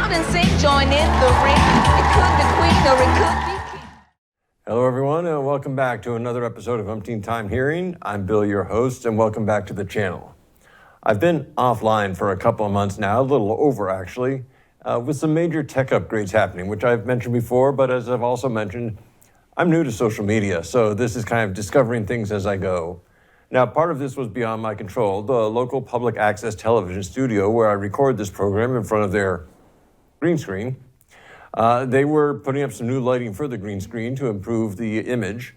out and sing, join in the ring. It could be queen or it could be king. Hello, everyone, and welcome back to another episode of Umpteen Time Hearing. I'm Bill, your host, and welcome back to the channel. I've been offline for a couple of months now, a little over actually, with some major tech upgrades happening, which I've mentioned before, but as I've also mentioned, I'm new to social media, so this is kind of discovering things as I go. Now, part of this was beyond my control. The local public access television studio where I record this program in front of their green screen, they were putting up some new lighting for the green screen to improve the image.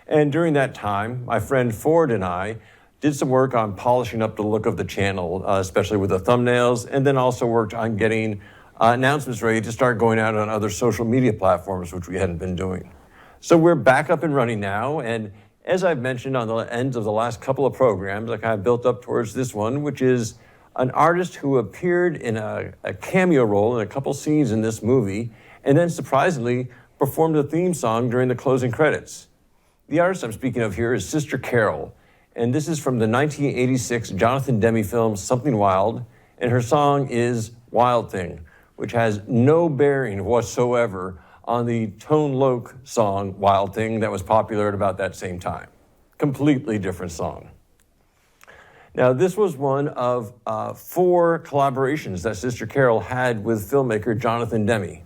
And during that time, my friend Ford and I did some work on polishing up the look of the channel, especially with the thumbnails, and then also worked on getting announcements ready to start going out on other social media platforms, which we hadn't been doing. So we're back up and running now, and as I've mentioned on the ends of the last couple of programs, I kind of built up towards this one, which is an artist who appeared in a cameo role in a couple scenes in this movie, and then surprisingly performed the theme song during the closing credits. The artist I'm speaking of here is Sister Carol, and this is from the 1986 Jonathan Demme film Something Wild, and her song is Wild Thing, which has no bearing whatsoever on the Tone Loc song Wild Thing that was popular at about that same time. Completely different song. Now, this was one of 4 collaborations that Sister Carol had with filmmaker Jonathan Demme.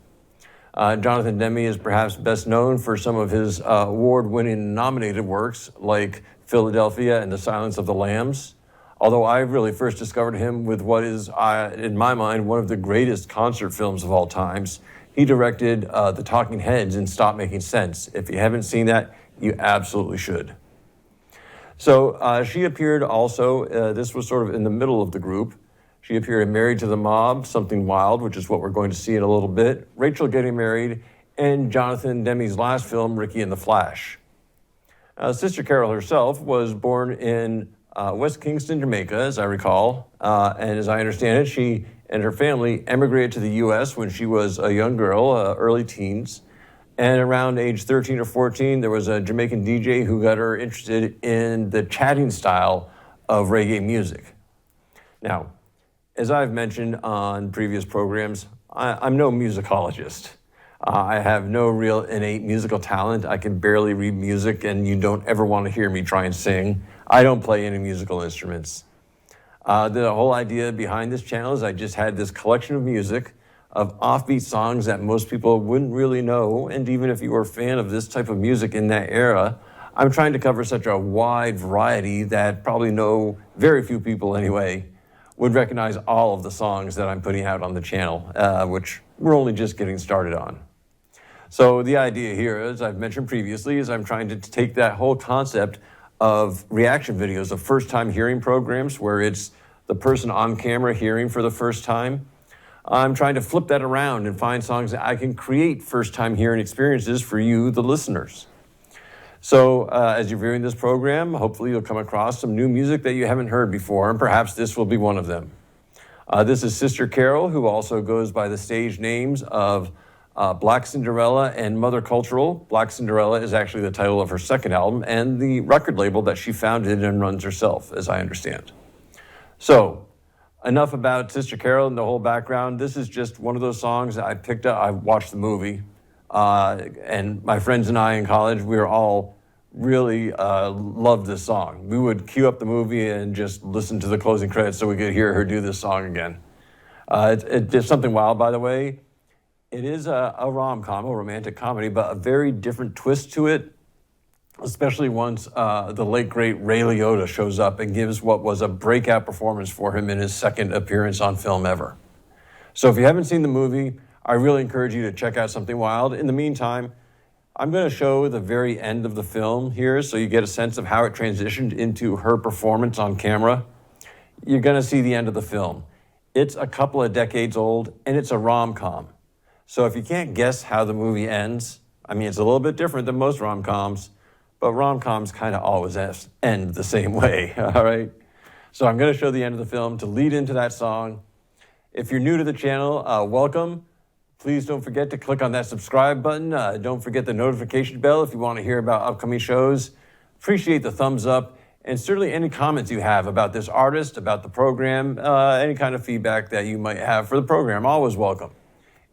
Jonathan Demme is perhaps best known for some of his award-winning nominated works like Philadelphia and The Silence of the Lambs, although I really first discovered him with what is, in my mind, one of the greatest concert films of all times. He directed The Talking Heads in Stop Making Sense. If you haven't seen that, you absolutely should. So she appeared also, this was sort of in the middle of the group. She appeared in Married to the Mob, Something Wild, which is what we're going to see in a little bit, Rachel Getting Married, and Jonathan Demme's last film, Ricky and the Flash. Sister Carol herself was born in West Kingston, Jamaica, as I recall, and as I understand it, she and her family emigrated to the U.S. when she was a young girl, early teens. And around age 13 or 14, there was a Jamaican DJ who got her interested in the chatting style of reggae music. Now, as I've mentioned on previous programs, I'm no musicologist. I have no real innate musical talent. I can barely read music, and you don't ever want to hear me try and sing. I don't play any musical instruments. The whole idea behind this channel is I just had this collection of music of offbeat songs that most people wouldn't really know, and even if you were a fan of this type of music in that era, I'm trying to cover such a wide variety that probably very few people anyway, would recognize all of the songs that I'm putting out on the channel, which we're only just getting started on. So the idea here, as I've mentioned previously, is I'm trying to take that whole concept of reaction videos of first-time hearing programs where it's the person on camera hearing for the first time. I'm trying to flip that around and find songs that I can create first-time hearing experiences for you, the listeners. So as you're viewing this program, hopefully you'll come across some new music that you haven't heard before, and perhaps this will be one of them. This is Sister Carol, who also goes by the stage names of Black Cinderella and Mother Cultural. Black Cinderella is actually the title of her second album and the record label that she founded and runs herself, as I understand. So, enough about Sister Carol and the whole background. This is just one of those songs that I picked up. I watched the movie, and my friends and I in college, we were all really loved this song. We would cue up the movie and just listen to the closing credits so we could hear her do this song again. It's Something Wild, by the way. It is a rom-com, a romantic comedy, but a very different twist to it, especially once the late, great Ray Liotta shows up and gives what was a breakout performance for him in his second appearance on film ever. So if you haven't seen the movie, I really encourage you to check out Something Wild. In the meantime, I'm going to show the very end of the film here so you get a sense of how it transitioned into her performance on camera. You're going to see the end of the film. It's a couple of decades old, and it's a rom-com. So if you can't guess how the movie ends, I mean, it's a little bit different than most rom-coms, but rom-coms kind of always end the same way, all right? So I'm going to show the end of the film to lead into that song. If you're new to the channel, welcome. Please don't forget to click on that subscribe button. Don't forget the notification bell if you want to hear about upcoming shows. Appreciate the thumbs up, and certainly any comments you have about this artist, about the program, any kind of feedback that you might have for the program, always welcome.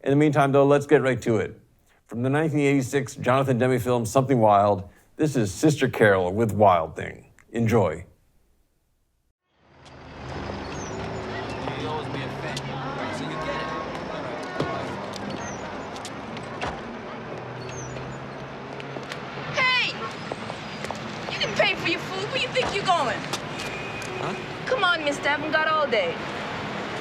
In the meantime, though, let's get right to it. From the 1986 Jonathan Demme film Something Wild, this is Sister Carol with Wild Thing. Enjoy. You always be a fan. So you get it. Hey! You didn't pay for your food. Where you think you're going? Huh? Come on, mister. I haven't got all day.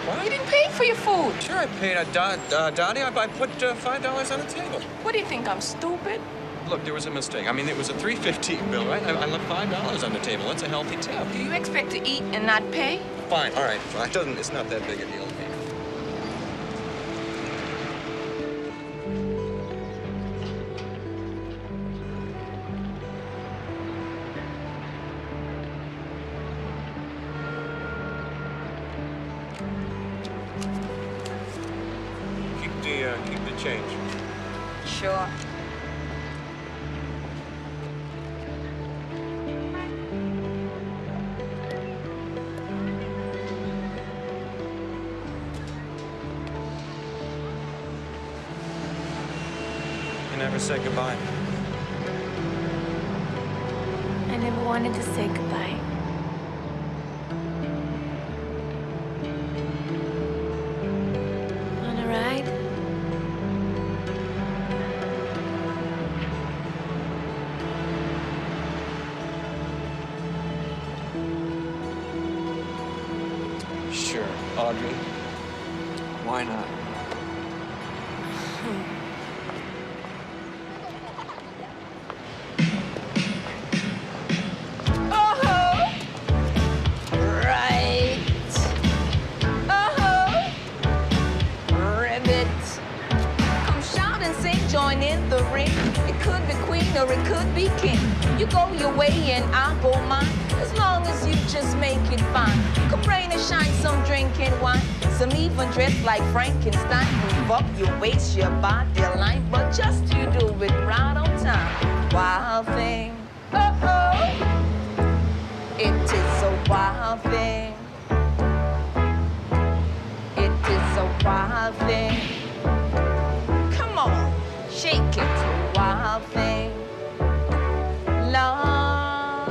What? You didn't pay for your food. Sure, I paid. Donnie, I put $5 on the table. What do you think? I'm stupid? Look, there was a mistake. I mean, it was a $3.15 bill, right? I left $5 on the table. That's a healthy tip. Do you expect to eat and not pay? Fine, all right. Fine. It's not that big a deal to me. Keep the change. Sure. You never said goodbye. I never wanted to say goodbye. Want a ride? Sure, Audrey. Why not? Oh-ho! Right. Oh-ho! Ribbit. Come shout and sing, join in the ring. It could be queen or it could be king. You go your way and I'll go mine. As long as you just make it fine. Come rain and shine, some drinking wine. Some even dress like Frankenstein. Move up your waist, your body line. But just you do it right on time. Wild thing. Oh-oh. It is a wild thing. It is a wild thing. Come on, shake it, wild thing. Love,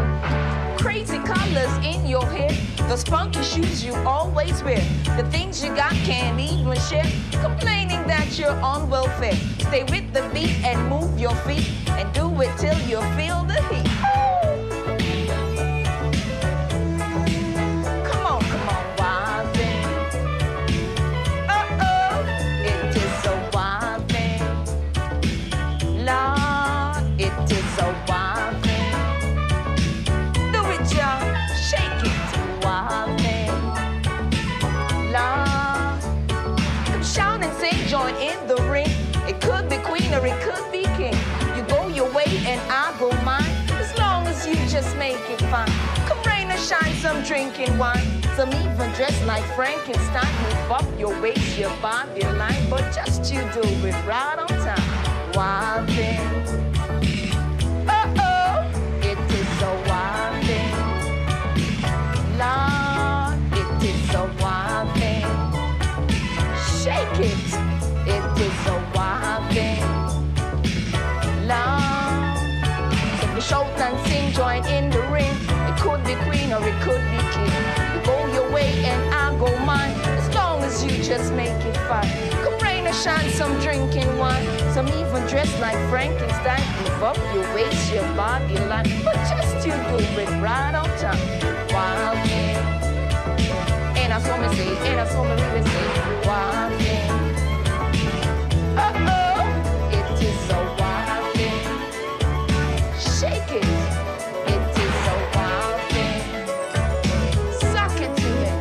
crazy colors in your hair. Those funky shoes you always wear. The things you got can't even share. Complaining that you're on welfare. Stay with the beat and move your feet. And do it till you feel the heat. Come on, wild thing. Uh-oh, it is a wild thing. Lord, it is a wild thing. Do it, y'all. Shake it, wild thing. Lord, come shout and sing, join in the ring. It could be queen or it could be king. You go your way and I go mine. As long as you just make it fine. Come rain or shine, some drinking wine. Some even dress like Frankenstein. Move up your waist, your body line. But just you do it right on time. Wild thing. Uh-oh, it is a wild thing. Lord, it is a wild thing. Shake it, it is a wild thing. Lord, so we shout and sing, join in the ring. It could be queen or it could be king. You go your way and I go mine. As long as you just make it fine. Come rain or shine, some drinking wine. Some even dress like Frankenstein. Move up your waist, your body line. But just you do it right on time. Wild thing. And I saw me say, and I saw me really say, wild thing. Uh-oh, it is a wild thing. Shake it, it is a wild thing. Suck it to me.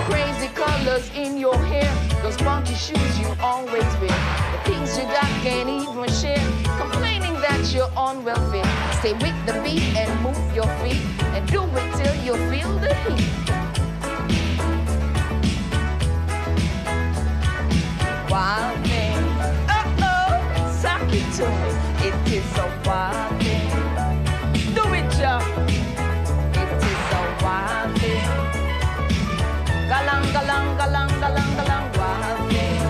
Crazy colors in your hair. Those funky shoes you always wear. The things you got can't even share. Complaining that you're on welfare. Stay with the beat and move your feet. And do it till you feel the heat. Wild thing. Uh-oh, suck it to me. It is a wild thing. Do it, y'all. It is a wild thing. Galang, galang, galang, galang, galang, wild thing.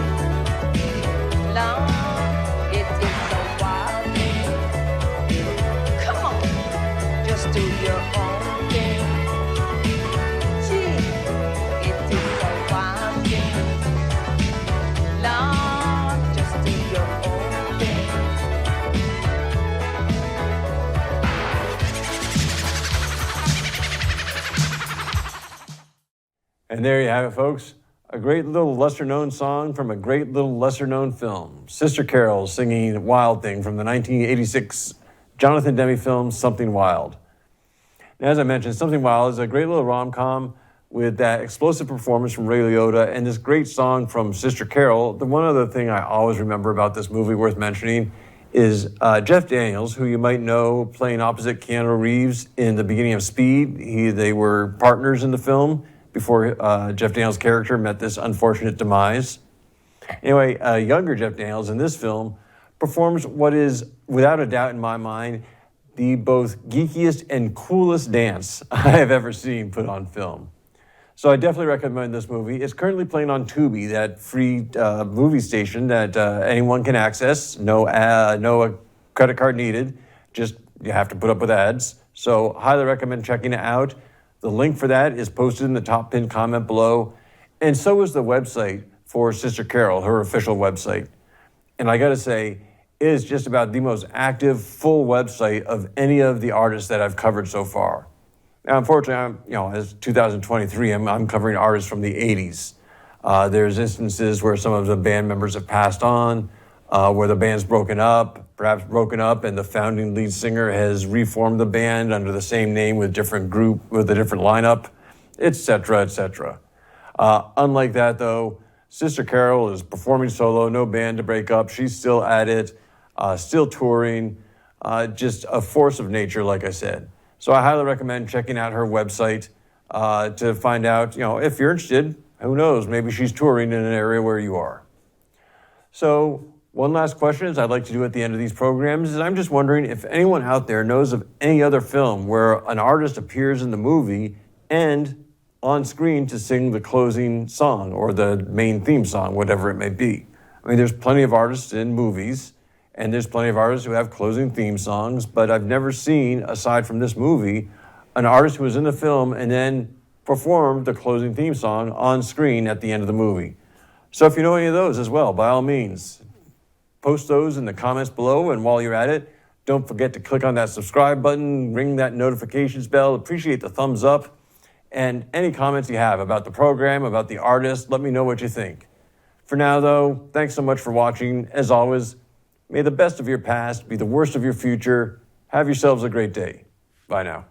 And there you have it, folks. A great little lesser-known song from a great little lesser-known film. Sister Carol singing Wild Thing from the 1986 Jonathan Demme film, Something Wild. Now, as I mentioned, Something Wild is a great little rom-com with that explosive performance from Ray Liotta and this great song from Sister Carol. The one other thing I always remember about this movie worth mentioning is Jeff Daniels, who you might know playing opposite Keanu Reeves in the beginning of Speed. They were partners in the film before Jeff Daniels' character met this unfortunate demise. Anyway, younger Jeff Daniels in this film performs what is, without a doubt in my mind, the both geekiest and coolest dance I have ever seen put on film. So I definitely recommend this movie. It's currently playing on Tubi, that free movie station that anyone can access. No credit card needed. Just you have to put up with ads. So highly recommend checking it out. The link for that is posted in the top pinned comment below. And so is the website for Sister Carol, her official website. And I gotta say, it is just about the most active, full website of any of the artists that I've covered so far. Now, unfortunately, as 2023, I'm covering artists from the 80s. There's instances where some of the band members have passed on, where the band's perhaps broken up, and the founding lead singer has reformed the band under the same name with a different lineup, etc., etc. Unlike that, though, Sister Carol is performing solo, no band to break up. She's still at it, still touring, just a force of nature, like I said. So I highly recommend checking out her website to find out, if you're interested, who knows, maybe she's touring in an area where you are. So one last question, as I'd like to do at the end of these programs, is I'm just wondering if anyone out there knows of any other film where an artist appears in the movie and on screen to sing the closing song or the main theme song, whatever it may be. I mean, there's plenty of artists in movies, and there's plenty of artists who have closing theme songs, but I've never seen, aside from this movie, an artist who was in the film and then performed the closing theme song on screen at the end of the movie. So if you know any of those as well, by all means, post those in the comments below, and while you're at it, don't forget to click on that subscribe button, ring that notifications bell, appreciate the thumbs up, and any comments you have about the program, about the artist, let me know what you think. For now, though, thanks so much for watching. As always, may the best of your past be the worst of your future. Have yourselves a great day. Bye now.